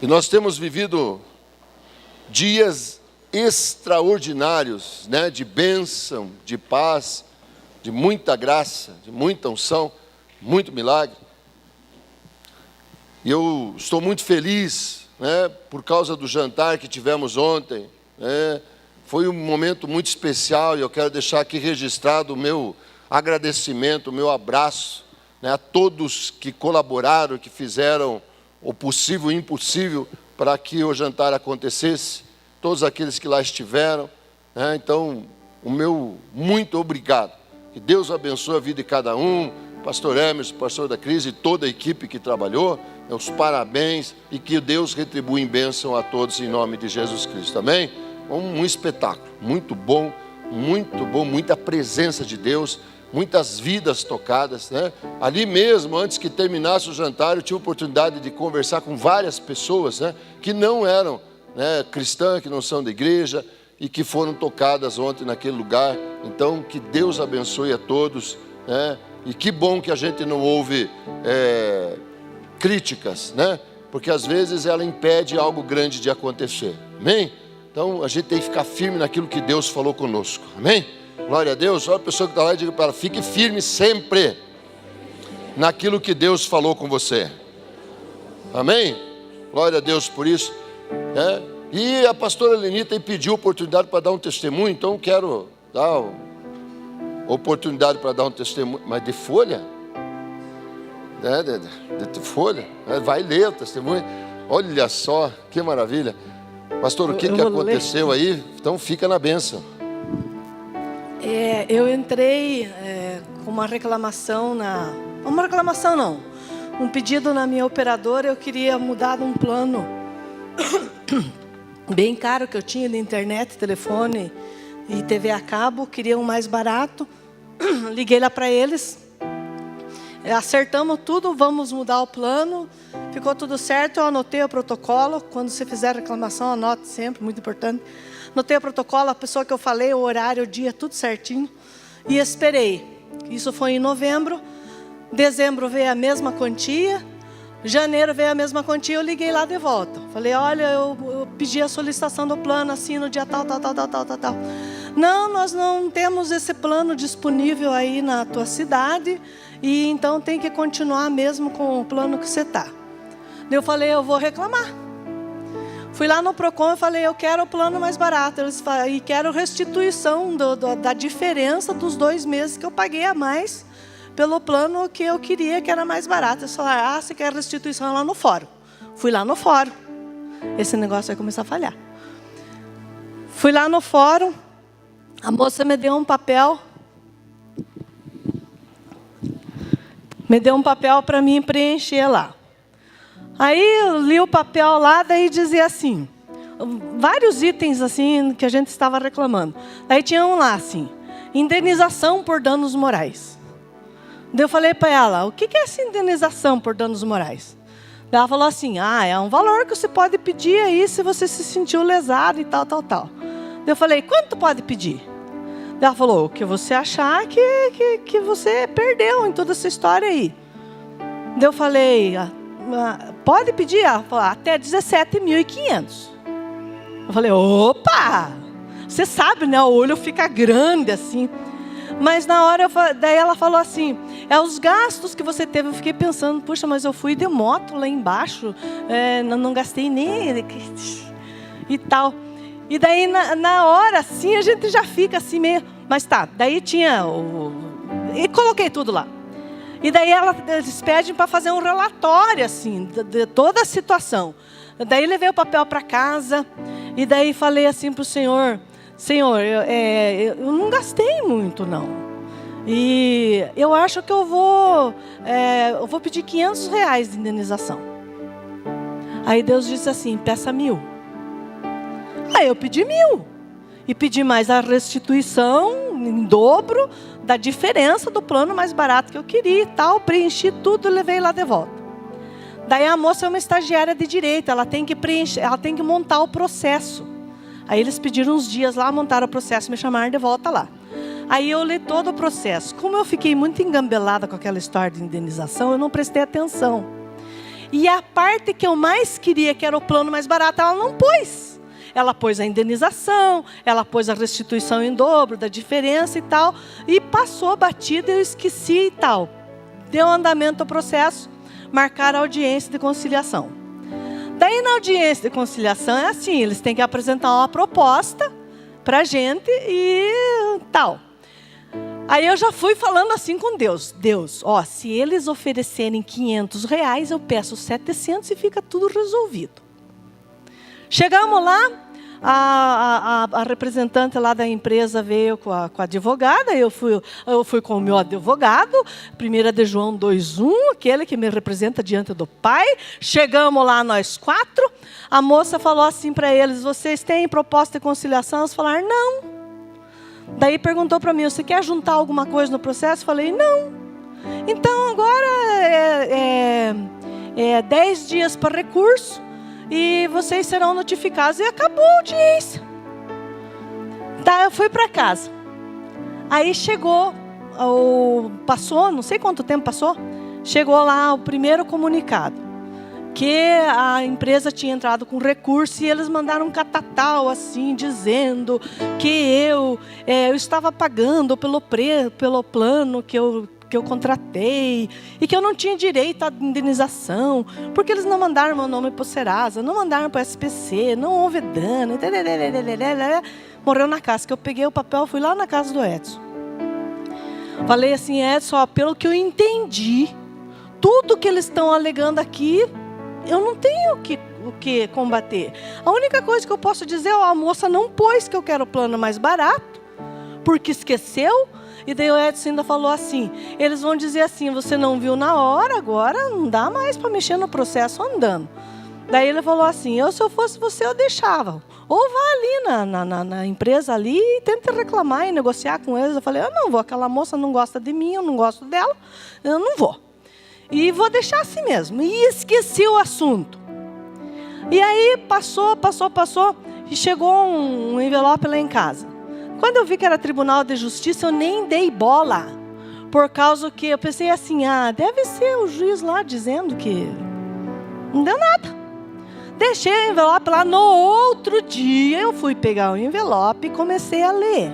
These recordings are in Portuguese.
nós temos vivido dias extraordinários, né, de bênção, de paz, de muita graça, de muita unção, muito milagre. E eu estou muito feliz, né, por causa do jantar que tivemos ontem, né. Foi um momento muito especial e eu quero deixar aqui registrado o meu agradecimento, o meu abraço, né, a todos que colaboraram, que fizeram o possível e o impossível para que o jantar acontecesse, todos aqueles que lá estiveram, né. Então, o meu muito obrigado. Que Deus abençoe a vida de cada um, pastor Emerson, pastor da Cris e toda a equipe que trabalhou, os parabéns e que Deus retribua em bênção a todos em nome de Jesus Cristo, amém? Um espetáculo, muito bom, muita presença de Deus, muitas vidas tocadas, né? Ali mesmo, antes que terminasse o jantar, eu tive a oportunidade de conversar com várias pessoas, né, que não eram, né, cristãs, que não são da igreja e que foram tocadas ontem naquele lugar. Então, que Deus abençoe a todos, né? E que bom que a gente não ouve críticas, né? Porque às vezes ela impede algo grande de acontecer, amém? Então a gente tem que ficar firme naquilo que Deus falou conosco, amém? Glória a Deus. Olha a pessoa que está lá e diga para ela: fique firme sempre naquilo que Deus falou com você, amém? Glória a Deus por isso, né? E a pastora Lenita pediu oportunidade para dar um testemunho, então eu quero dar oportunidade para dar um testemunho, mas de folha, né? De folha, vai ler o testemunho. Olha só que maravilha, pastor. O que aconteceu aí? Então fica na bênção. Eu entrei com uma reclamação um pedido na minha operadora. Eu queria mudar um plano bem caro que eu tinha de internet, telefone e TV a cabo. Queria um mais barato. Liguei lá para eles, acertamos tudo, vamos mudar o plano, ficou tudo certo. Eu anotei o protocolo. Quando você fizer reclamação, anote sempre, muito importante. Anotei o protocolo, a pessoa que eu falei, o horário, o dia, tudo certinho. E esperei. Isso foi em novembro. Dezembro veio a mesma quantia. Janeiro veio a mesma quantia. Eu liguei lá de volta. Falei: olha, eu pedi a solicitação do plano assim no dia tal. Não, nós não temos esse plano disponível aí na tua cidade. E então tem que continuar mesmo com o plano que você está. Eu falei: eu vou reclamar. Fui lá no Procon e falei: eu quero o plano mais barato. Eles falaram: e quero restituição da diferença dos 2 meses que eu paguei a mais pelo plano que eu queria, que era mais barato. Eles falaram: você quer restituição lá no fórum. Fui lá no fórum. Esse negócio vai começar a falhar. Fui lá no fórum. A moça me deu um papel. Para mim preencher lá. Aí eu li o papel lá, daí dizia assim, vários itens assim que a gente estava reclamando. Daí tinha um lá assim: indenização por danos morais. Daí eu falei para ela: o que é essa indenização por danos morais? Daí ela falou assim: é um valor que você pode pedir aí se você se sentiu lesado e tal. Daí eu falei: quanto pode pedir? Daí ela falou: o que você achar que você perdeu em toda essa história aí. Daí eu falei: pode pedir? Ela falou: até 17.500. Eu falei: opa! Você sabe, né? O olho fica grande assim. Mas na hora, daí ela falou assim: os gastos que você teve. Eu fiquei pensando: puxa, mas eu fui de moto lá embaixo, não gastei nem e tal. E daí na hora assim a gente já fica assim meio, mas tá. Daí tinha e coloquei tudo lá. E daí eles pedem para fazer um relatório assim de toda a situação. Daí levei o papel para casa e daí falei assim para o Senhor: eu não gastei muito não. E eu acho que eu vou pedir R$500 de indenização. Aí Deus disse assim: peça 1.000. Aí eu pedi 1.000. E pedi mais a restituição em dobro da diferença do plano mais barato que eu queria e tal. Preenchi tudo e levei lá de volta. Daí a moça é uma estagiária de direito. Ela tem que preencher, ela tem que montar o processo. Aí eles pediram uns dias lá, montaram o processo, me chamaram de volta lá. Aí eu li todo o processo. Como eu fiquei muito engambelada com aquela história de indenização, eu não prestei atenção. E a parte que eu mais queria, que era o plano mais barato, ela não pôs. Ela pôs a indenização, ela pôs a restituição em dobro da diferença e tal. E passou batida, eu esqueci e tal. Deu andamento ao processo, marcaram a audiência de conciliação. Daí na audiência de conciliação é assim, eles têm que apresentar uma proposta para a gente e tal. Aí eu já fui falando assim com Deus. Deus, ó, se eles oferecerem R$500, eu peço 700 e fica tudo resolvido. Chegamos lá, a representante lá da empresa veio com a advogada, eu fui com o meu advogado, 1 de João 2:1, aquele que me representa diante do Pai. Chegamos lá nós 4, a moça falou assim para eles, vocês têm proposta de conciliação? Eles falaram, não. Daí perguntou para mim, você quer juntar alguma coisa no processo? Falei, não. Então agora é 10 dias para recurso e vocês serão notificados. E acabou a audiência. Tá, eu fui para casa. Aí chegou, passou, não sei quanto tempo passou, chegou lá o primeiro comunicado. Que a empresa tinha entrado com recurso e eles mandaram um catatal assim, dizendo que eu estava pagando pelo plano que eu contratei e que eu não tinha direito à indenização, porque eles não mandaram meu nome para o Serasa, não mandaram para o SPC, não houve dano. Morreu na casa, que eu peguei o papel, fui lá na casa do Edson. Falei assim, Edson, ó, pelo que eu entendi, tudo que eles estão alegando aqui, eu não tenho o que combater. A única coisa que eu posso dizer, ó, a moça não pôs que eu quero o plano mais barato, porque esqueceu. E daí o Edson ainda falou assim, eles vão dizer assim, você não viu na hora, agora não dá mais para mexer no processo andando. Daí ele falou assim, se eu fosse você, eu deixava. Ou vá ali na empresa ali e tenta reclamar e negociar com eles. Eu falei, eu não vou, aquela moça não gosta de mim, eu não gosto dela, eu não vou. E vou deixar assim mesmo. E esqueci o assunto. E aí passou. E chegou um envelope lá em casa. Quando eu vi que era Tribunal de Justiça, eu nem dei bola. Por causa que eu pensei assim, deve ser o juiz lá dizendo que não deu nada. Deixei o envelope lá. No outro dia, eu fui pegar o envelope e comecei a ler.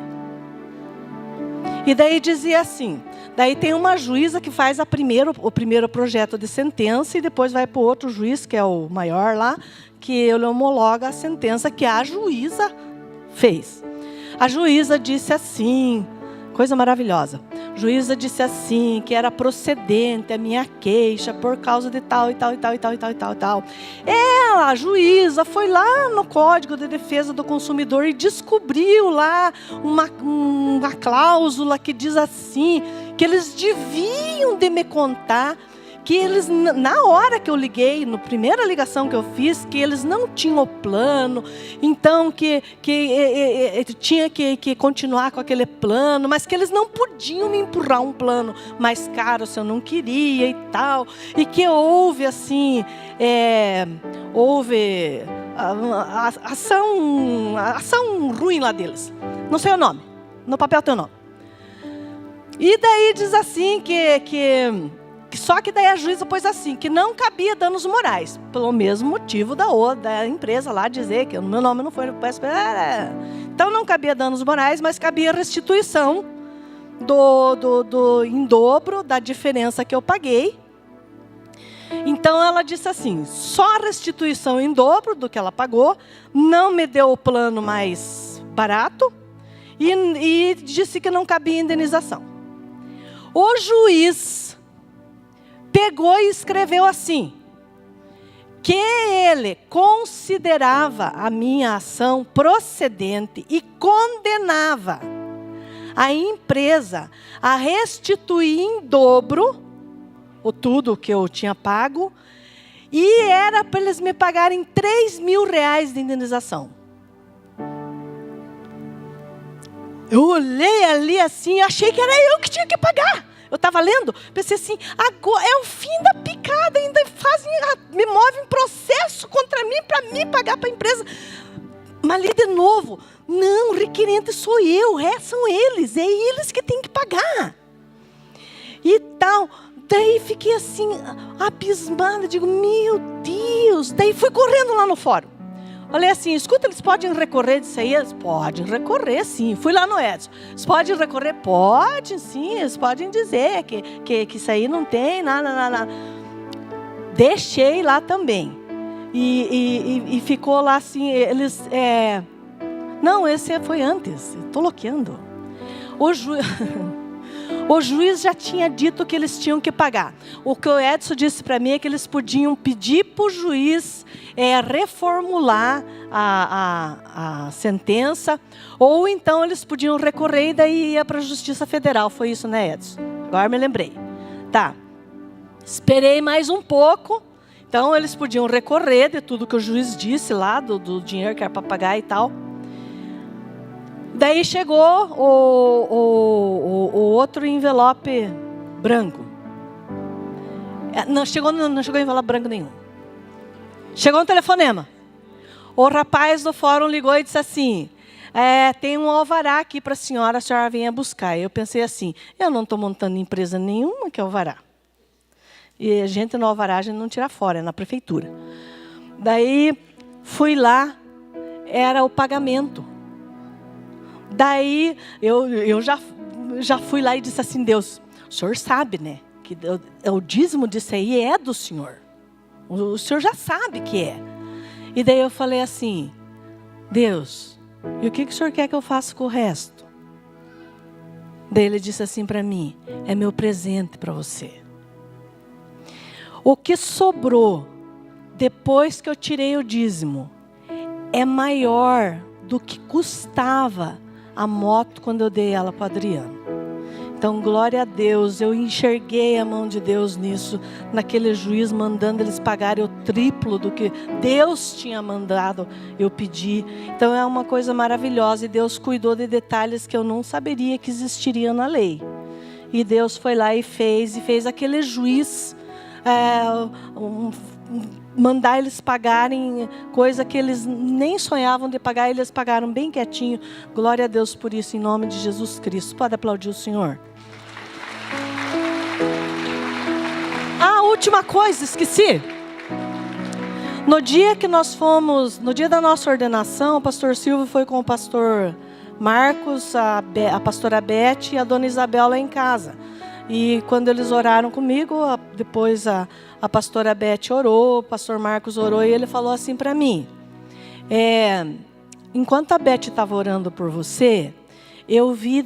E daí dizia assim... Daí tem uma juíza que faz o primeiro projeto de sentença e depois vai para o outro juiz, que é o maior lá, que ele homologa a sentença que a juíza fez. A juíza disse assim, coisa maravilhosa. A juíza disse assim, que era procedente a minha queixa por causa de tal e tal e tal e tal e tal e tal e tal. Ela, a juíza, foi lá no Código de Defesa do Consumidor e descobriu lá uma cláusula que diz assim, que eles deviam de me contar, que eles, na hora que eu liguei, na primeira ligação que eu fiz, que eles não tinham o plano, então que tinha que continuar com aquele plano, mas que eles não podiam me empurrar um plano mais caro se eu não queria e tal, e que houve assim, ação ruim lá deles, não sei o nome, no papel tem o nome. E daí diz assim só que daí a juíza pôs assim, que não cabia danos morais, pelo mesmo motivo da empresa lá dizer que o meu nome não foi no PSP. Então não cabia danos morais, mas cabia restituição em dobro da diferença que eu paguei. Então ela disse assim, só a restituição em dobro do que ela pagou, não me deu o plano mais barato e disse que não cabia indenização. O juiz pegou e escreveu assim, que ele considerava a minha ação procedente e condenava a empresa a restituir em dobro tudo que eu tinha pago, e era para eles me pagarem R$3.000 de indenização. Eu olhei ali assim, achei que era eu que tinha que pagar. Eu estava lendo, pensei assim, agora é o fim da picada, ainda me movem processo contra mim, para mim pagar para a empresa. Mas ali de novo, não, o requerente sou eu, são eles, é eles que têm que pagar. E tal, Daí fiquei assim, abismada, digo, meu Deus. Daí fui correndo lá no fórum. Falei assim, escuta, eles podem recorrer disso aí? Eles podem recorrer, sim. Fui lá no Edson. Eles podem recorrer? Podem, sim. Eles podem dizer que isso aí não tem, nada. Deixei lá também. E ficou lá assim, eles... Não, esse foi antes. Estou loqueando. O juiz já tinha dito que eles tinham que pagar. O que o Edson disse para mim é que eles podiam pedir para o juiz reformular a sentença, ou então eles podiam recorrer e daí ia para a Justiça Federal. Foi isso, né, Edson? Agora me lembrei. Tá. Esperei mais um pouco. Então eles podiam recorrer de tudo que o juiz disse lá, do dinheiro que era para pagar e tal. Daí chegou o outro envelope branco. Não chegou envelope branco nenhum. Chegou um telefonema. O rapaz do fórum ligou e disse assim, tem um alvará aqui para a senhora venha buscar. Eu pensei assim, eu não estou montando empresa nenhuma que é alvará. E a gente no alvará a gente não tira fora, é na prefeitura. Daí fui lá, era o pagamento. Daí eu já fui lá e disse assim, Deus, o senhor sabe, né? Que o dízimo disso aí é do senhor. O senhor já sabe que é. E daí eu falei assim, Deus, e o que o senhor quer que eu faça com o resto? Daí ele disse assim para mim, é meu presente para você. O que sobrou depois que eu tirei o dízimo é maior do que custava a moto quando eu dei ela para o Adriano. Então, glória a Deus, eu enxerguei a mão de Deus nisso, naquele juiz mandando eles pagarem o triplo do que Deus tinha mandado eu pedir. Então, é uma coisa maravilhosa e Deus cuidou de detalhes que eu não saberia que existiriam na lei. E Deus foi lá e fez aquele juiz mandar eles pagarem coisa que eles nem sonhavam de pagar, eles pagaram bem quietinho. Glória a Deus por isso, em nome de Jesus Cristo. Pode aplaudir o Senhor. A última coisa, esqueci. No dia que nós fomos, no dia da nossa ordenação, o pastor Silvio foi com o pastor Marcos, a pastora Beth e a dona Isabel lá em casa. E quando eles oraram comigo, depois a pastora Beth orou, o pastor Marcos orou e ele falou assim para mim, enquanto a Beth estava orando por você, eu vi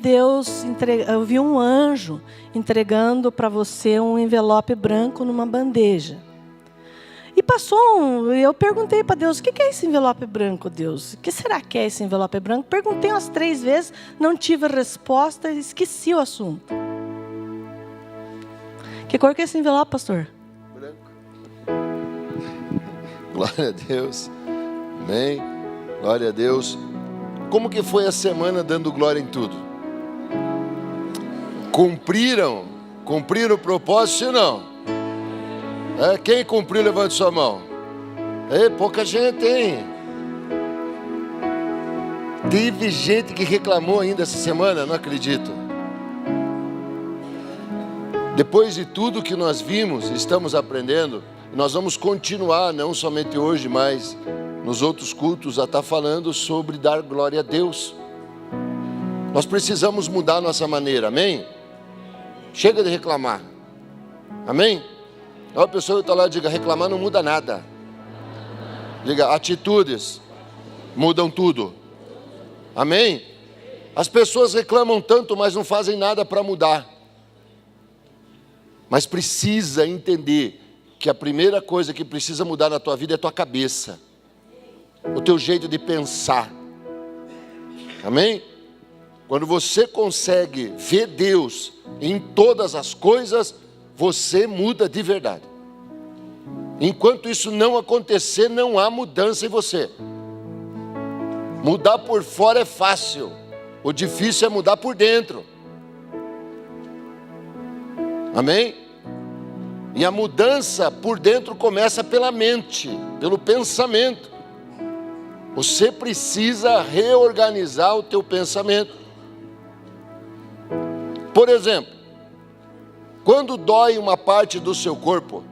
eu vi um anjo entregando para você um envelope branco numa bandeja. E eu perguntei para Deus, o que é esse envelope branco, Deus? O que será que é esse envelope branco? Perguntei umas 3 vezes, não tive resposta e esqueci o assunto. Que cor que é esse envelope, pastor? Branco. Glória a Deus. Amém. Glória a Deus. Como que foi a semana dando glória em tudo? Cumpriram o propósito ou não? Quem cumpriu, levante sua mão. Pouca gente, hein? Teve gente que reclamou ainda essa semana, não acredito. Depois de tudo que nós vimos, estamos aprendendo, nós vamos continuar, não somente hoje, mas nos outros cultos, a estar falando sobre dar glória a Deus. Nós precisamos mudar a nossa maneira, amém? Chega de reclamar, amém? Olha a pessoa que está lá e diga, reclamar não muda nada. Diga, atitudes mudam tudo, amém? As pessoas reclamam tanto, mas não fazem nada para mudar. Mas precisa entender que a primeira coisa que precisa mudar na tua vida é a tua cabeça. O teu jeito de pensar. Amém? Quando você consegue ver Deus em todas as coisas, você muda de verdade. Enquanto isso não acontecer, não há mudança em você. Mudar por fora é fácil. O difícil é mudar por dentro. Amém? E a mudança por dentro começa pela mente, pelo pensamento. Você precisa reorganizar o teu pensamento. Por exemplo, Quando dói uma parte do seu corpo,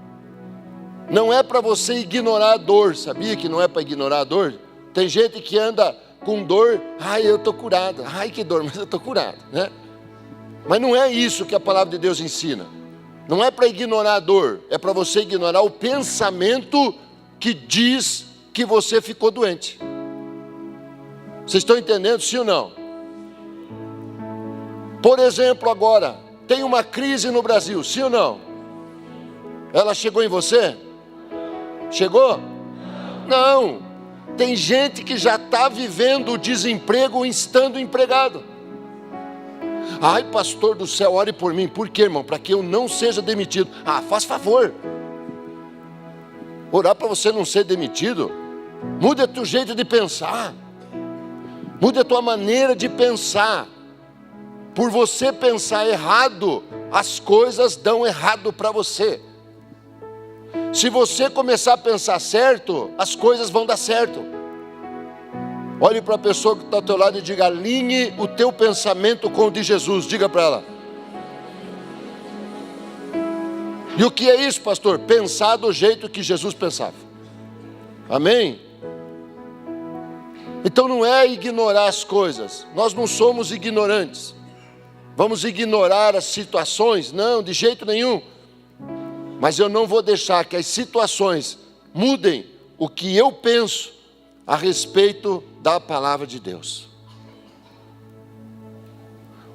não é para você ignorar a dor. Sabia que não é para ignorar a dor? Tem gente que anda com dor, ai, eu estou curado, ai, que dor, mas eu estou curado, né? Mas não é isso que a palavra de Deus ensina. Não é para ignorar a dor, é para você ignorar o pensamento que diz que você ficou doente. Vocês estão entendendo, sim ou não? Por exemplo, agora, tem uma crise no Brasil, sim ou não? Ela chegou em você? Chegou? Não. Tem gente que já está vivendo o desemprego estando empregado. Ai, pastor do céu, ore por mim. Por quê, irmão? Para que eu não seja demitido. Ah, faz favor. Orar para você não ser demitido. Mude o teu jeito de pensar. Mude a tua maneira de pensar. Por você pensar errado, as coisas dão errado para você. Se você começar a pensar certo, as coisas vão dar certo. Olhe para a pessoa que está ao teu lado e diga: alinhe o teu pensamento com o de Jesus. Diga para ela. E o que é isso, pastor? Pensar do jeito que Jesus pensava. Amém? Então não é ignorar as coisas. Nós não somos ignorantes. Vamos ignorar as situações? Não, de jeito nenhum. Mas eu não vou deixar que as situações mudem o que eu penso a respeito da palavra de Deus.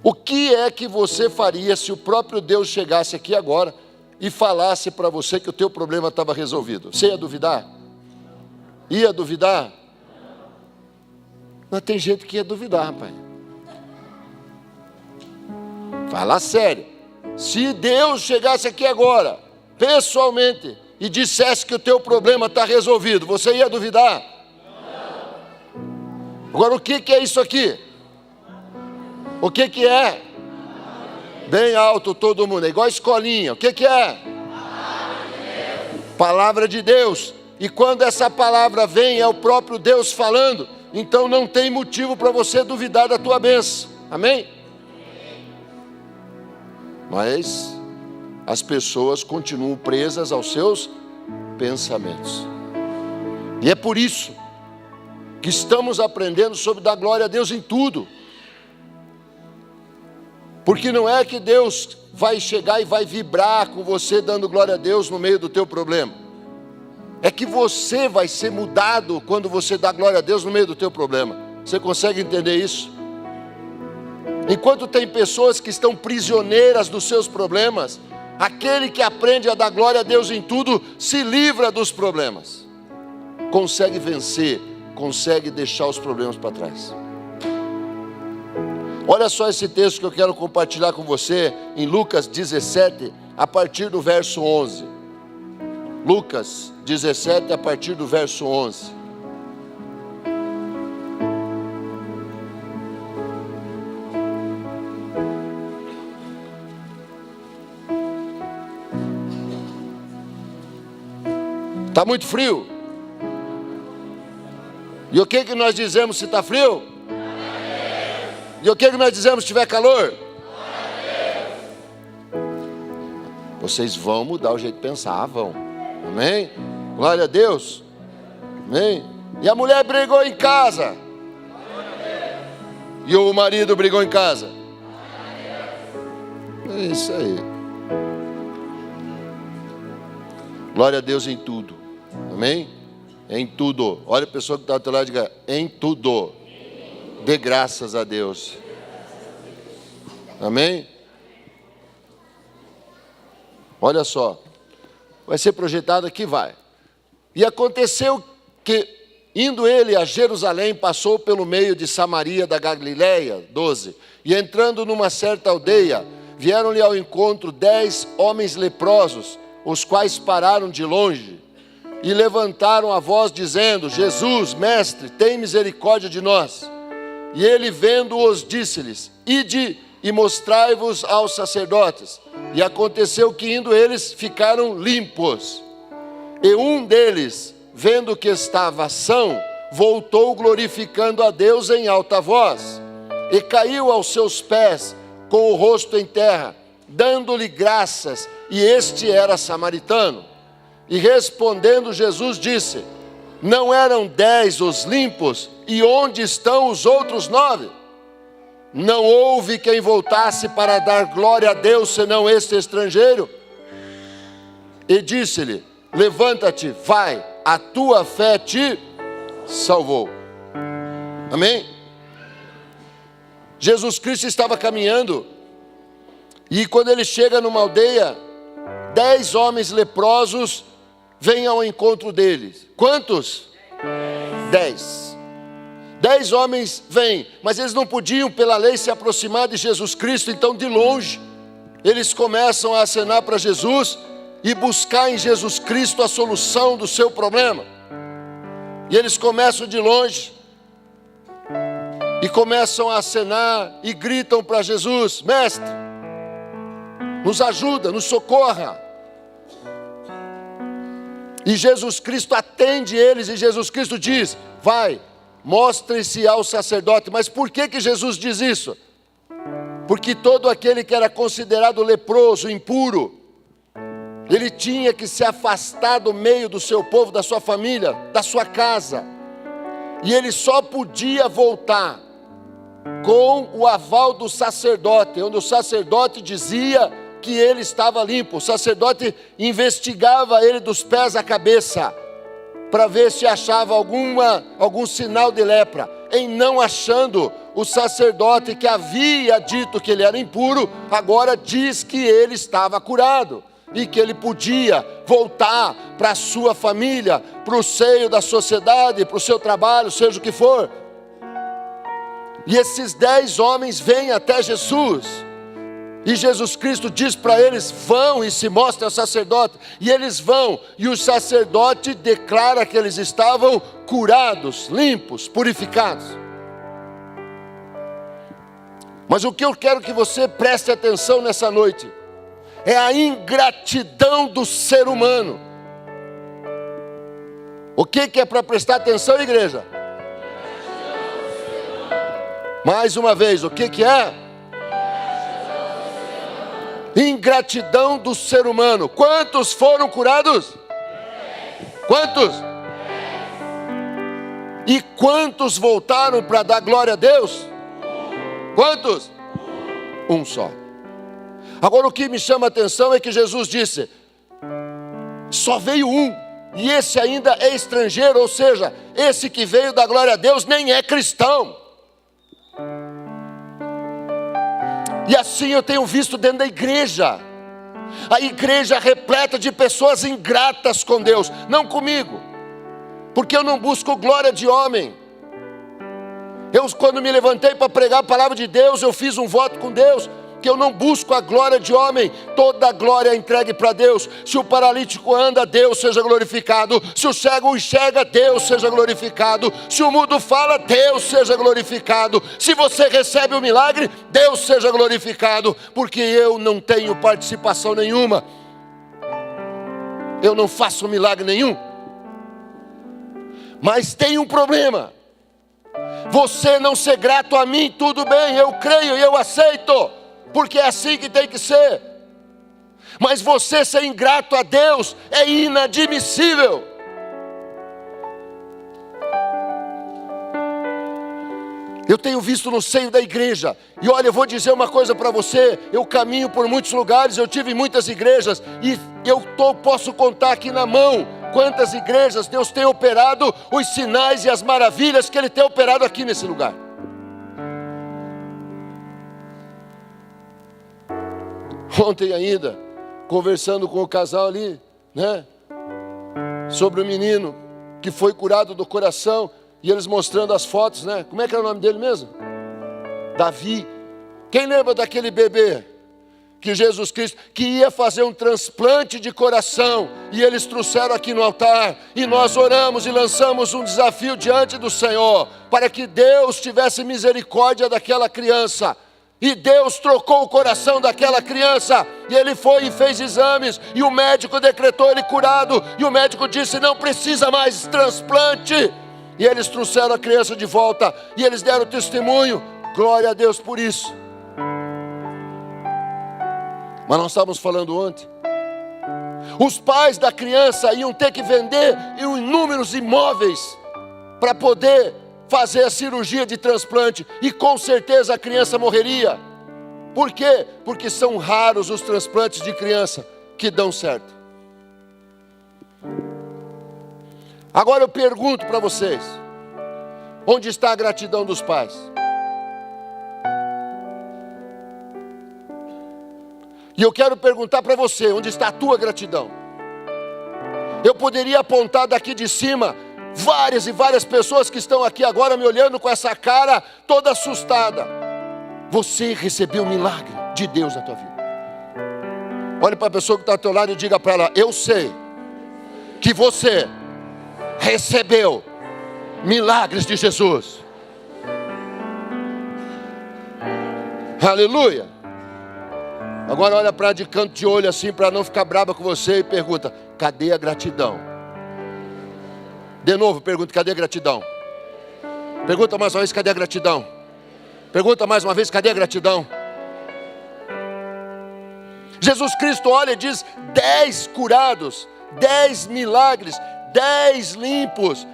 O que é que você faria se o próprio Deus chegasse aqui agora e falasse para você que o teu problema estava resolvido? Você ia duvidar? Ia duvidar? Mas tem gente que ia duvidar, rapaz. Fala sério. Se Deus chegasse aqui agora, pessoalmente, e dissesse que o teu problema está resolvido, você ia duvidar? Agora, o que é isso aqui? O que é? Bem alto todo mundo, é igual a escolinha. O que é? Palavra de Deus. E quando essa palavra vem, é o próprio Deus falando, então não tem motivo para você duvidar da tua bênção. Amém? Mas as pessoas continuam presas aos seus pensamentos. E é por isso que estamos aprendendo sobre dar glória a Deus em tudo. Porque não é que Deus vai chegar e vai vibrar com você dando glória a Deus no meio do teu problema. É que você vai ser mudado quando você dá glória a Deus no meio do teu problema. Você consegue entender isso? Enquanto tem pessoas que estão prisioneiras dos seus problemas, aquele que aprende a dar glória a Deus em tudo, se livra dos problemas. Consegue vencer, consegue deixar os problemas para trás. Olha só esse texto que eu quero compartilhar com você, em Lucas 17, a partir do verso 11. Lucas 17, a partir do verso 11. Está muito frio? E o que nós dizemos se está frio? E o que nós dizemos se tiver calor? Vocês vão mudar o jeito de pensar, vão. Amém? Glória a Deus. Amém? E a mulher brigou em casa. E o marido brigou em casa. É isso aí. Glória a Deus em tudo. Amém? Em tudo. Olha a pessoa que está ao teu lado e diga: em tudo. Dê graças a Deus. Amém? Olha só. Vai ser projetado aqui, vai. E aconteceu que, indo ele a Jerusalém, passou pelo meio de Samaria da Galileia, 12. E entrando numa certa aldeia, vieram-lhe ao encontro 10 homens leprosos, os quais pararam de longe e levantaram a voz dizendo: Jesus, mestre, tem misericórdia de nós. E ele, vendo-os, disse-lhes: ide e mostrai-vos aos sacerdotes. E aconteceu que, indo eles, ficaram limpos. E um deles, vendo que estava são, voltou glorificando a Deus em alta voz, e caiu aos seus pés com o rosto em terra, dando-lhe graças, e este era samaritano. E respondendo Jesus disse: não eram 10 os limpos, e onde estão os outros 9? Não houve quem voltasse para dar glória a Deus, senão este estrangeiro. E disse-lhe: levanta-te, vai, a tua fé te salvou. Amém? Jesus Cristo estava caminhando, e quando ele chega numa aldeia, 10 homens leprosos vêm ao encontro deles. Quantos? 10. 10 homens vêm, mas eles não podiam pela lei se aproximar de Jesus Cristo, então de longe eles começam a acenar para Jesus e buscar em Jesus Cristo a solução do seu problema. E eles começam de longe e começam a acenar e gritam para Jesus: mestre, nos ajuda, nos socorra. E Jesus Cristo atende eles, e Jesus Cristo diz: vai, mostrem-se ao sacerdote. Mas por que Jesus diz isso? Porque todo aquele que era considerado leproso, impuro, ele tinha que se afastar do meio do seu povo, da sua família, da sua casa. E ele só podia voltar com o aval do sacerdote, onde o sacerdote dizia que ele estava limpo. O sacerdote investigava ele dos pés à cabeça, para ver se achava algum sinal de lepra. Em não achando, o sacerdote que havia dito que ele era impuro, agora diz que ele estava curado, e que ele podia voltar para a sua família, para o seio da sociedade, para o seu trabalho, seja o que for. E esses 10 homens vêm até Jesus, e Jesus Cristo diz para eles: vão e se mostrem ao sacerdote. E eles vão, e o sacerdote declara que eles estavam curados, limpos, purificados. Mas o que eu quero que você preste atenção nessa noite é a ingratidão do ser humano. O que é para prestar atenção, igreja? Mais uma vez, o que é? Ingratidão do ser humano. Quantos foram curados? Quantos? E quantos voltaram para dar glória a Deus? Quantos? Um só. Agora o que me chama a atenção é que Jesus disse: só veio um, e esse ainda é estrangeiro, ou seja, esse que veio dar glória a Deus nem é cristão. E assim eu tenho visto dentro da igreja, a igreja repleta de pessoas ingratas com Deus. Não comigo, porque eu não busco glória de homem. Quando me levantei para pregar a palavra de Deus, eu fiz um voto com Deus, que eu não busco a glória de homem. Toda a glória é entregue para Deus. Se o paralítico anda, Deus seja glorificado. Se o cego enxerga, Deus seja glorificado. Se o mudo fala, Deus seja glorificado. Se você recebe o milagre, Deus seja glorificado. Porque eu não tenho participação nenhuma, eu não faço milagre nenhum. Mas tem um problema: você não ser grato a mim, tudo bem, eu creio e eu aceito, porque é assim que tem que ser. Mas você ser ingrato a Deus é inadmissível. Eu tenho visto no seio da igreja, e olha, eu vou dizer uma coisa para você: eu caminho por muitos lugares, eu tive muitas igrejas, e posso contar aqui na mão quantas igrejas Deus tem operado os sinais e as maravilhas que Ele tem operado aqui nesse lugar. Ontem ainda, conversando com o casal ali, né, sobre o menino que foi curado do coração, e eles mostrando as fotos, né? Como é que era o nome dele mesmo? Davi. Quem lembra daquele bebê que Jesus Cristo, que ia fazer um transplante de coração, e eles trouxeram aqui no altar, e nós oramos e lançamos um desafio diante do Senhor, para que Deus tivesse misericórdia daquela criança. E Deus trocou o coração daquela criança, e ele foi e fez exames, e o médico decretou ele curado, e o médico disse: não precisa mais transplante. E eles trouxeram a criança de volta, e eles deram testemunho. Glória a Deus por isso. Mas nós estávamos falando ontem. Os pais da criança iam ter que vender inúmeros imóveis para poder fazer a cirurgia de transplante. E com certeza a criança morreria. Por quê? Porque são raros os transplantes de criança que dão certo. Agora eu pergunto para vocês: onde está a gratidão dos pais? E eu quero perguntar para você: onde está a tua gratidão? Eu poderia apontar daqui de cima várias e várias pessoas que estão aqui agora me olhando com essa cara toda assustada. Você recebeu um milagre de Deus na tua vida. Olhe para a pessoa que está ao teu lado e diga para ela: eu sei que você recebeu milagres de Jesus. Aleluia. Agora olha para de canto de olho assim, para não ficar brava com você, e pergunta: cadê a gratidão? De novo pergunta: cadê a gratidão? Pergunta mais uma vez: cadê a gratidão? Pergunta mais uma vez: cadê a gratidão? Jesus Cristo olha e diz: 10 curados, 10 milagres, 10 limpos.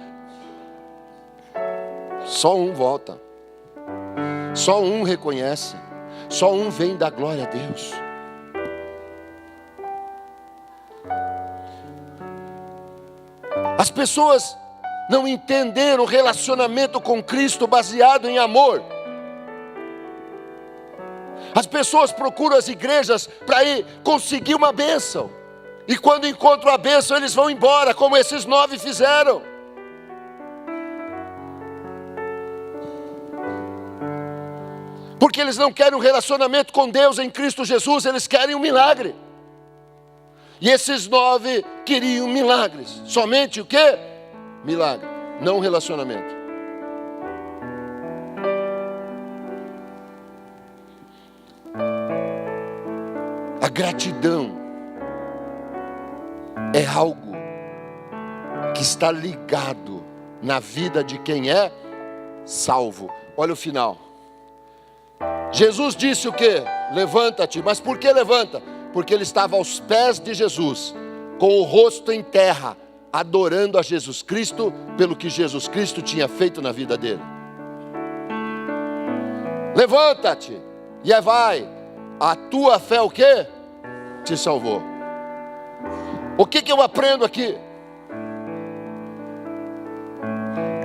Só um volta. Só um reconhece. Só um vem dar glória a Deus. As pessoas não entenderam o relacionamento com Cristo baseado em amor. As pessoas procuram as igrejas para ir conseguir uma bênção. E quando encontram a bênção, eles vão embora, como esses 9 fizeram. Porque eles não querem um relacionamento com Deus em Cristo Jesus, eles querem um milagre. E esses 9 queriam milagres. Somente o quê? Milagre, não um relacionamento. A gratidão é algo que está ligado na vida de quem é salvo. Olha o final. Jesus disse o quê? Levanta-te. Mas por que levanta? Porque ele estava aos pés de Jesus, com o rosto em terra, adorando a Jesus Cristo pelo que Jesus Cristo tinha feito na vida dele. Levanta-te e vai. A tua fé o quê? Te salvou. O que eu aprendo aqui?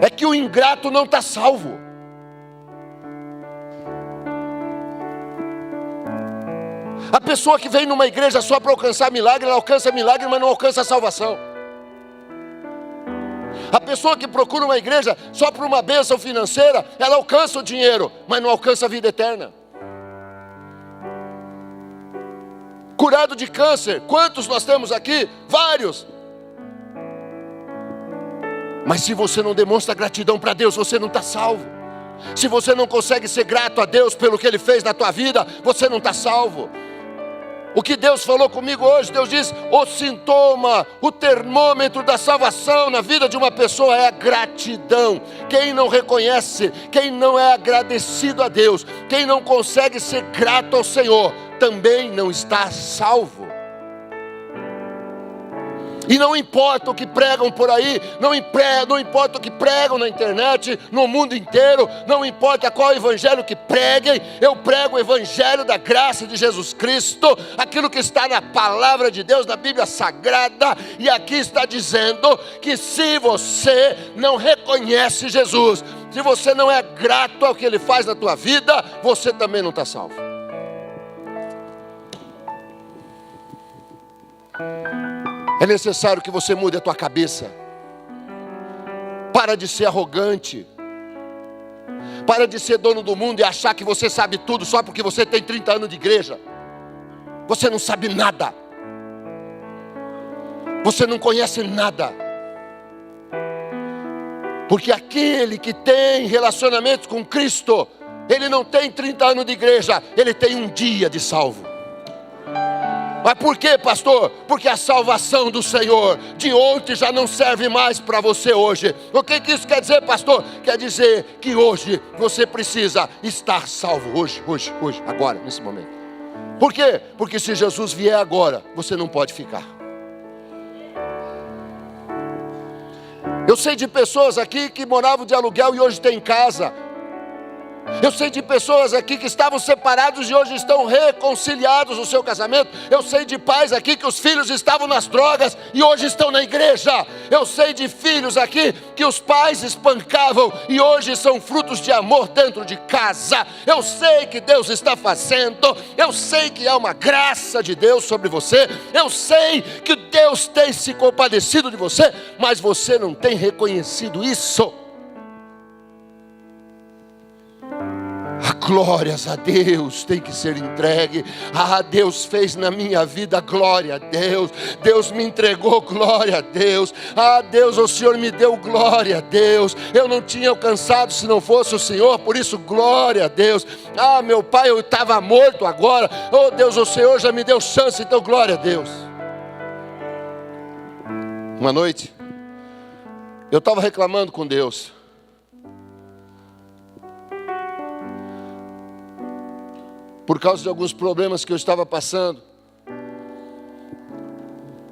É que o ingrato não está salvo. A pessoa que vem numa igreja só para alcançar milagre, ela alcança milagre, mas não alcança a salvação. A pessoa que procura uma igreja só para uma bênção financeira, ela alcança o dinheiro, mas não alcança a vida eterna. Curado de câncer, quantos nós temos aqui? Vários. Mas se você não demonstra gratidão para Deus, você não está salvo. Se você não consegue ser grato a Deus pelo que Ele fez na tua vida, você não está salvo. O que Deus falou comigo hoje, Deus diz: o sintoma, o termômetro da salvação na vida de uma pessoa é a gratidão. Quem não reconhece, quem não é agradecido a Deus, quem não consegue ser grato ao Senhor, também não está salvo. E não importa o que pregam por aí, não importa o que pregam na internet, no mundo inteiro, não importa qual evangelho que preguem, eu prego o evangelho da graça de Jesus Cristo, aquilo que está na palavra de Deus, na Bíblia Sagrada, e aqui está dizendo que se você não reconhece Jesus, se você não é grato ao que Ele faz na tua vida, você também não está salvo. É necessário que você mude a tua cabeça. Para de ser arrogante. Para de ser dono do mundo e achar que você sabe tudo só porque você tem 30 anos de igreja. Você não sabe nada. Você não conhece nada. Porque aquele que tem relacionamento com Cristo, ele não tem 30 anos de igreja, ele tem um dia de salvo. Mas por quê, pastor? Porque a salvação do Senhor de ontem já não serve mais para você hoje. O que isso quer dizer, pastor? Quer dizer que hoje você precisa estar salvo. Hoje, agora, nesse momento. Por quê? Porque se Jesus vier agora, você não pode ficar. Eu sei de pessoas aqui que moravam de aluguel e hoje têm casa. Eu sei de pessoas aqui que estavam separados e hoje estão reconciliados no seu casamento. Eu sei de pais aqui que os filhos estavam nas drogas e hoje estão na igreja. Eu sei de filhos aqui que os pais espancavam e hoje são frutos de amor dentro de casa. Eu sei que Deus está fazendo. Eu sei que há uma graça de Deus sobre você. Eu sei que Deus tem se compadecido de você, mas você não tem reconhecido isso. Glórias a Deus tem que ser entregue. Deus fez na minha vida, glória a Deus. Deus me entregou, glória a Deus. Deus, o Senhor me deu, glória a Deus. Eu não tinha alcançado se não fosse o Senhor, por isso glória a Deus. Meu pai, eu estava morto agora. Deus, o Senhor já me deu chance, então glória a Deus. Uma noite, eu estava reclamando com Deus. Por causa de alguns problemas que eu estava passando.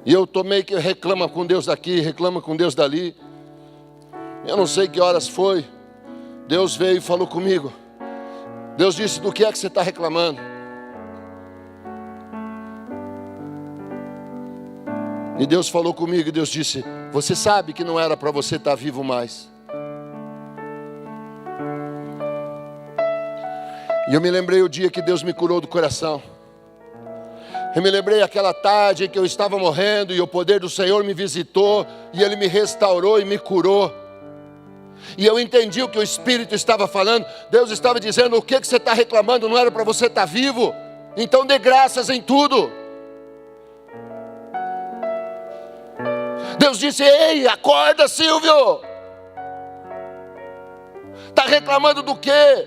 E eu tomei que reclama com Deus daqui, reclama com Deus dali. Eu não sei que horas foi. Deus veio e falou comigo. Deus disse, do que é que você está reclamando? E Deus falou comigo e Deus disse, você sabe que não era para você estar vivo mais. E eu me lembrei o dia que Deus me curou do coração. Eu me lembrei aquela tarde em que eu estava morrendo e o poder do Senhor me visitou e Ele me restaurou e me curou. E eu entendi o que o Espírito estava falando. Deus estava dizendo, o que você está reclamando? Não era para você estar vivo? Então dê graças em tudo. Deus disse, ei, acorda, Silvio. Está reclamando do quê?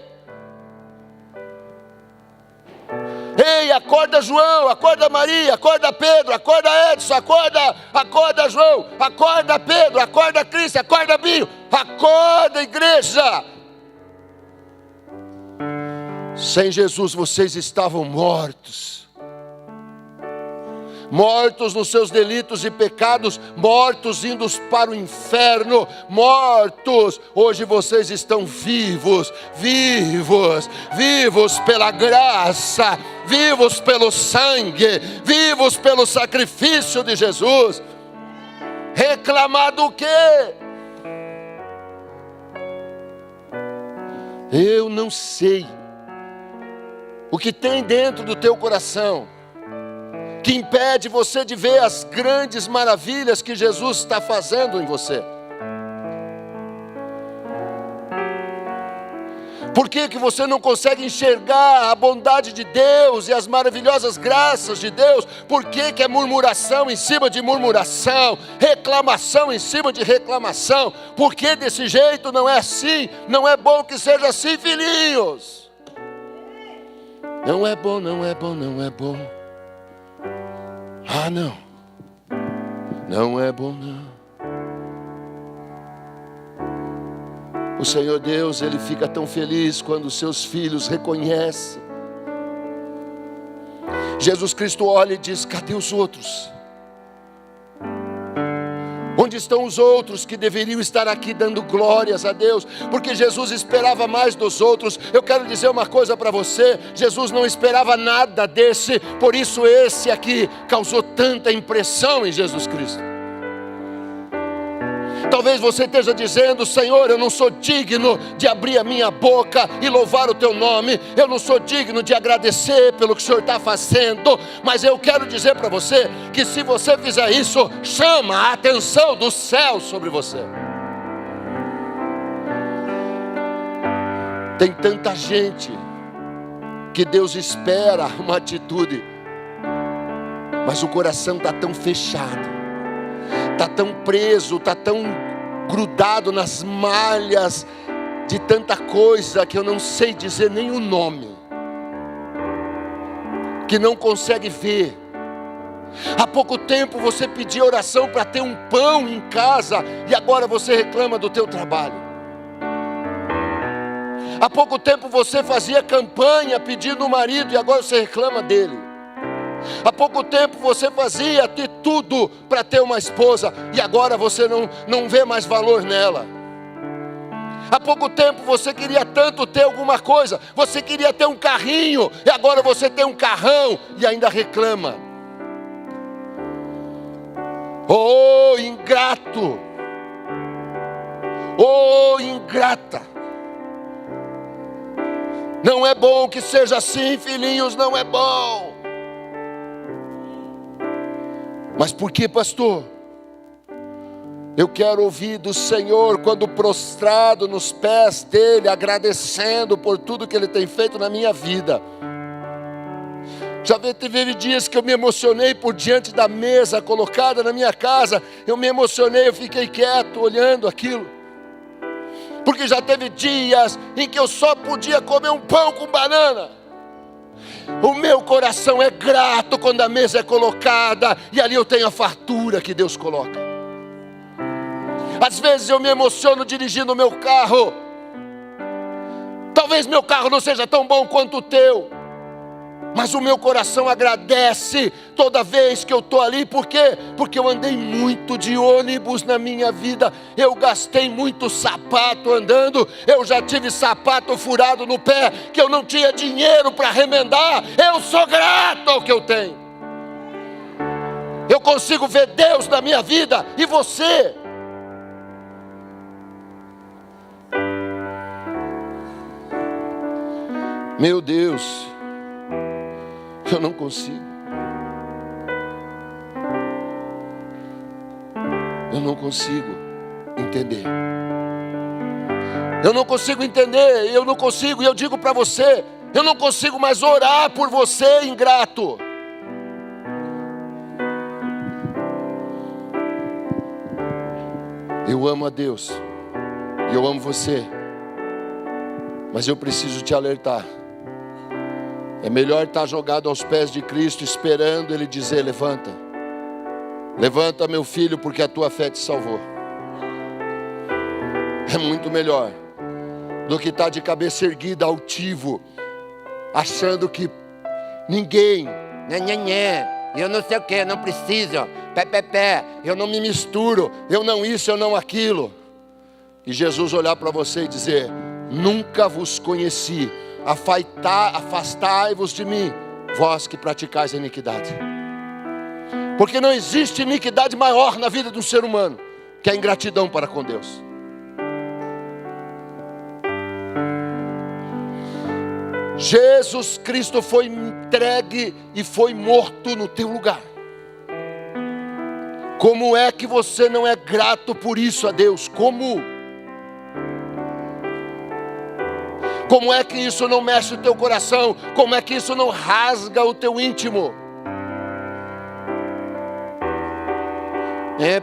Ei, acorda João, acorda Maria, acorda Pedro, acorda Edson, acorda João, acorda Pedro, acorda Cristo, acorda Binho, acorda igreja. Sem Jesus vocês estavam mortos. Mortos nos seus delitos e pecados, mortos indo para o inferno, mortos. Hoje vocês estão vivos, vivos, vivos pela graça, vivos pelo sangue, vivos pelo sacrifício de Jesus. Reclamar do quê? Eu não sei o que tem dentro do teu coração que impede você de ver as grandes maravilhas que Jesus está fazendo em você. Por que você não consegue enxergar a bondade de Deus e as maravilhosas graças de Deus? Por que é murmuração em cima de murmuração, reclamação em cima de reclamação? Por que desse jeito? Não é assim, não é bom que seja assim, filhinhos. Não é bom, não é bom, não é bom. Não, não é bom não. O Senhor Deus, Ele fica tão feliz quando os seus filhos reconhecem. Jesus Cristo olha e diz, cadê os outros? Onde estão os outros que deveriam estar aqui dando glórias a Deus? Porque Jesus esperava mais dos outros. Eu quero dizer uma coisa para você. Jesus não esperava nada desse. Por isso esse aqui causou tanta impressão em Jesus Cristo. Talvez você esteja dizendo, Senhor, eu não sou digno de abrir a minha boca e louvar o teu nome. Eu não sou digno de agradecer pelo que o Senhor está fazendo. Mas eu quero dizer para você que se você fizer isso, chama a atenção do céu sobre você. Tem tanta gente que Deus espera uma atitude, mas o coração está tão fechado, está tão preso, está tão grudado nas malhas de tanta coisa que eu não sei dizer nem o nome, que não consegue ver. Há pouco tempo você pedia oração para ter um pão em casa e agora você reclama do teu trabalho. Há pouco tempo você fazia campanha pedindo um marido e agora você reclama dele. Há pouco tempo você fazia de tudo para ter uma esposa e agora você não vê mais valor nela. Há pouco tempo você queria tanto ter alguma coisa, você queria ter um carrinho e agora você tem um carrão e ainda reclama. Oh, ingrato! Oh, ingrata! Não é bom que seja assim, filhinhos, não é bom. Mas por que, pastor? Eu quero ouvir do Senhor quando prostrado nos pés dele, agradecendo por tudo que ele tem feito na minha vida. Já teve dias que eu me emocionei por diante da mesa colocada na minha casa. Eu me emocionei, eu fiquei quieto olhando aquilo. Porque já teve dias em que eu só podia comer um pão com banana. O meu coração é grato quando a mesa é colocada e ali eu tenho a fartura que Deus coloca. Às vezes eu me emociono dirigindo o meu carro. Talvez meu carro não seja tão bom quanto o teu, mas o meu coração agradece toda vez que eu estou ali. Por quê? Porque eu andei muito de ônibus na minha vida. Eu gastei muito sapato andando. Eu já tive sapato furado no pé que eu não tinha dinheiro para remendar. Eu sou grato ao que eu tenho. Eu consigo ver Deus na minha vida. E você? Meu Deus, eu não consigo. Eu não consigo entender. Eu não consigo entender, eu não consigo, e eu digo para você, eu não consigo mais orar por você, ingrato. Eu amo a Deus, e eu amo você, mas eu preciso te alertar. É melhor estar jogado aos pés de Cristo, esperando Ele dizer: levanta. Levanta, meu filho, porque a tua fé te salvou. É muito melhor do que estar de cabeça erguida, altivo, achando que ninguém, eu não sei o que, não preciso, eu não me misturo, eu não isso, eu não aquilo. E Jesus olhar para você e dizer: nunca vos conheci. Afastai-vos de mim, vós que praticais a iniquidade. Porque não existe iniquidade maior na vida de um ser humano que a ingratidão para com Deus. Jesus Cristo foi entregue e foi morto no teu lugar. Como é que você não é grato por isso a Deus? Como é que isso não mexe o teu coração? Como é que isso não rasga o teu íntimo?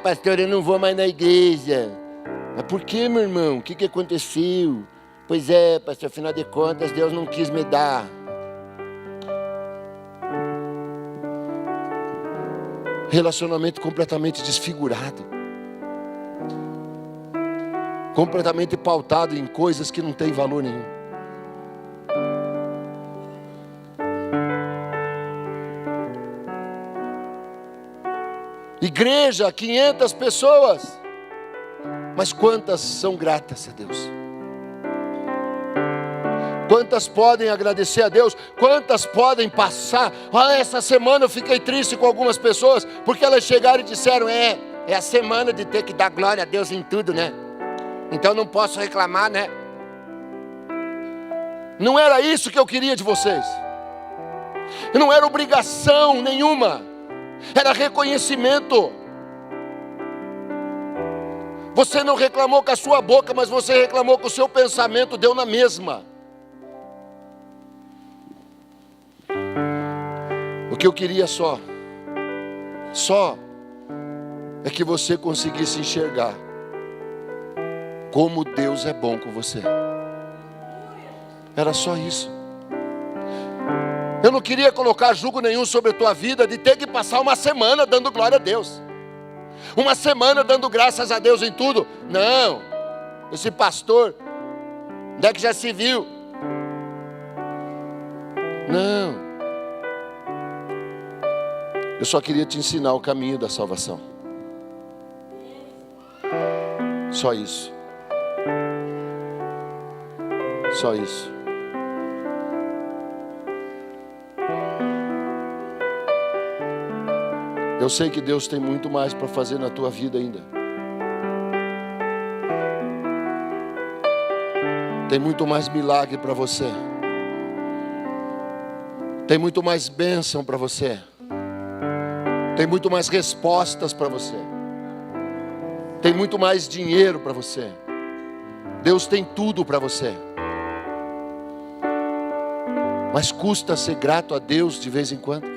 Pastor, eu não vou mais na igreja. Mas por que, meu irmão? O que aconteceu? Pois é, pastor, afinal de contas, Deus não quis me dar. Relacionamento completamente desfigurado. Completamente pautado em coisas que não têm valor nenhum. Igreja, 500 pessoas. Mas quantas são gratas a Deus? Quantas podem agradecer a Deus? Quantas podem passar? Essa semana eu fiquei triste com algumas pessoas, porque elas chegaram e disseram: é a semana de ter que dar glória a Deus em tudo, né? Então não posso reclamar, né? Não era isso que eu queria de vocês. Não era obrigação nenhuma. Era reconhecimento. Você não reclamou com a sua boca, mas você reclamou com o seu pensamento, deu na mesma. O que eu queria só é que você conseguisse enxergar como Deus é bom com você. Era só isso. Eu não queria colocar julgo nenhum sobre a tua vida de ter que passar uma semana dando glória a Deus, uma semana dando graças a Deus em tudo. Não, esse pastor Onde é que já se viu? Não. Eu só queria te ensinar o caminho da salvação. Só isso. Só isso. Eu sei que Deus tem muito mais para fazer na tua vida ainda. Tem muito mais milagre para você. Tem muito mais bênção para você. Tem muito mais respostas para você. Tem muito mais dinheiro para você. Deus tem tudo para você. Mas custa ser grato a Deus de vez em quando?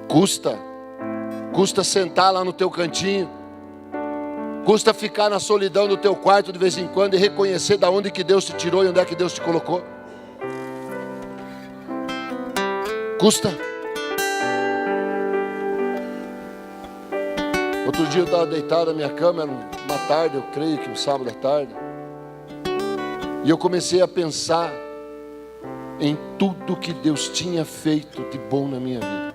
Custa sentar lá no teu cantinho, custa ficar na solidão do teu quarto de vez em quando e reconhecer da onde que Deus te tirou e onde é que Deus te colocou. Custa. Outro dia eu estava deitado na minha cama, era uma tarde, eu creio que um sábado à tarde, e eu comecei a pensar em tudo que Deus tinha feito de bom na minha vida.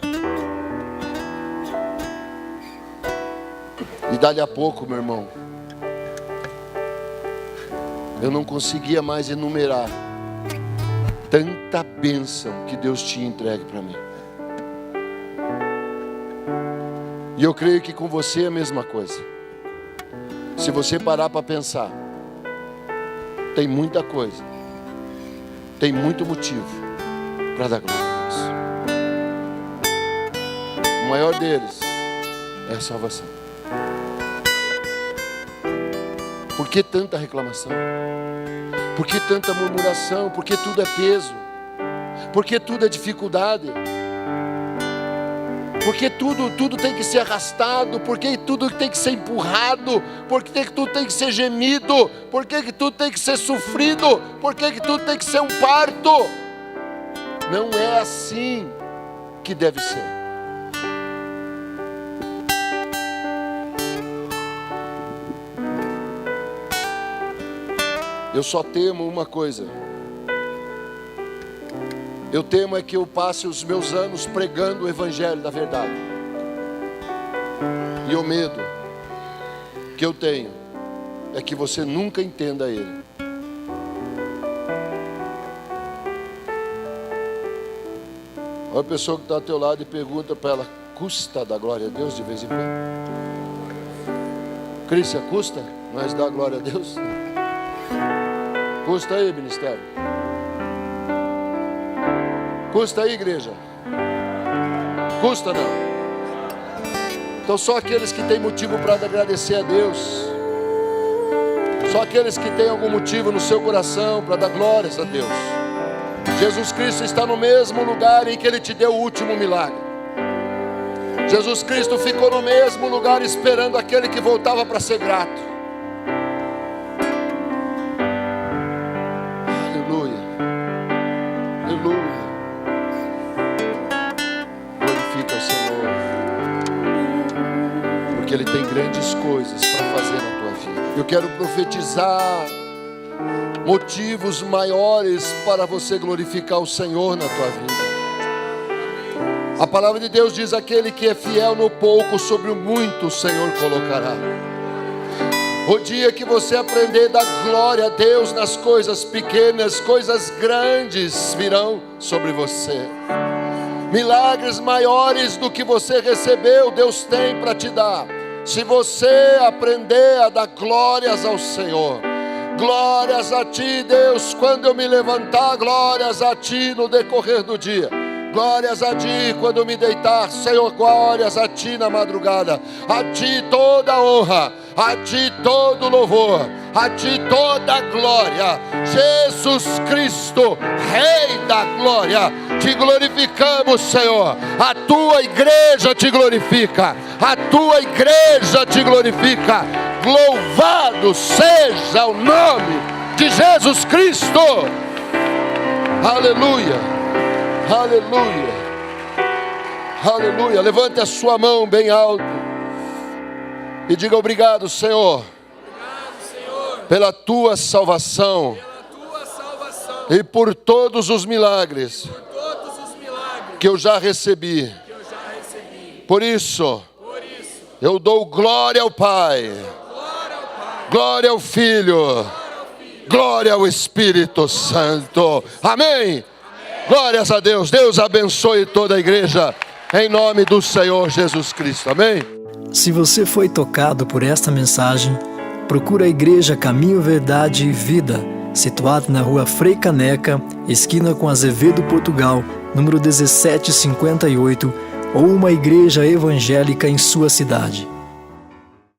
E dali a pouco, meu irmão, eu não conseguia mais enumerar tanta bênção que Deus tinha entregue para mim. E eu creio que com você é a mesma coisa. Se você parar para pensar, tem muita coisa, tem muito motivo para dar glória a Deus. O maior deles é a salvação. Por que tanta reclamação? Por que tanta murmuração? Por que tudo é peso? Por que tudo é dificuldade? Por que tudo tem que ser arrastado? Por que tudo tem que ser empurrado? Por que tudo tem que ser gemido? Por que tudo tem que ser sofrido? Por que tudo tem que ser um parto? Não é assim que deve ser. Eu só temo uma coisa. Eu temo é que eu passe os meus anos pregando o evangelho da verdade. E o medo que eu tenho é que você nunca entenda ele. Olha a pessoa que está ao teu lado e pergunta para ela: custa dar glória a Deus de vez em quando? Crícia, custa nós dar glória a Deus? Custa aí, ministério? Custa aí, igreja? Custa não? Então só aqueles que têm motivo para agradecer a Deus, só aqueles que têm algum motivo no seu coração para dar glórias a Deus. Jesus Cristo está no mesmo lugar em que Ele te deu o último milagre. Jesus Cristo ficou no mesmo lugar esperando aquele que voltava para ser grato. Ele tem grandes coisas para fazer na tua vida. Eu quero profetizar motivos maiores para você glorificar o Senhor na tua vida. A palavra de Deus diz: aquele que é fiel no pouco, sobre o muito o Senhor colocará. O dia que você aprender a dar glória a Deus nas coisas pequenas, coisas grandes virão sobre você. Milagres maiores do que você recebeu, Deus tem para te dar. Se você aprender a dar glórias ao Senhor. Glórias a ti, Deus, quando eu me levantar. Glórias a ti no decorrer do dia. Glórias a ti quando eu me deitar. Senhor, glórias a ti na madrugada. A ti toda honra, a ti todo louvor, a ti toda glória. Jesus Cristo, Rei da glória, te glorificamos, Senhor. A tua igreja te glorifica. A tua igreja te glorifica. Louvado seja o nome de Jesus Cristo. Aleluia, aleluia, aleluia. Levante a sua mão bem alto. E diga obrigado, Senhor, pela tua salvação e por todos os milagres que eu já recebi. Por isso, eu dou glória ao Pai, glória ao Filho, glória ao Espírito Santo. Amém. Glórias a Deus. Deus abençoe toda a igreja, em nome do Senhor Jesus Cristo. Amém. Se você foi tocado por esta mensagem, procura a Igreja Caminho, Verdade e Vida, situada na rua Frei Caneca, esquina com Azevedo, Portugal, número 1758, ou uma igreja evangélica em sua cidade.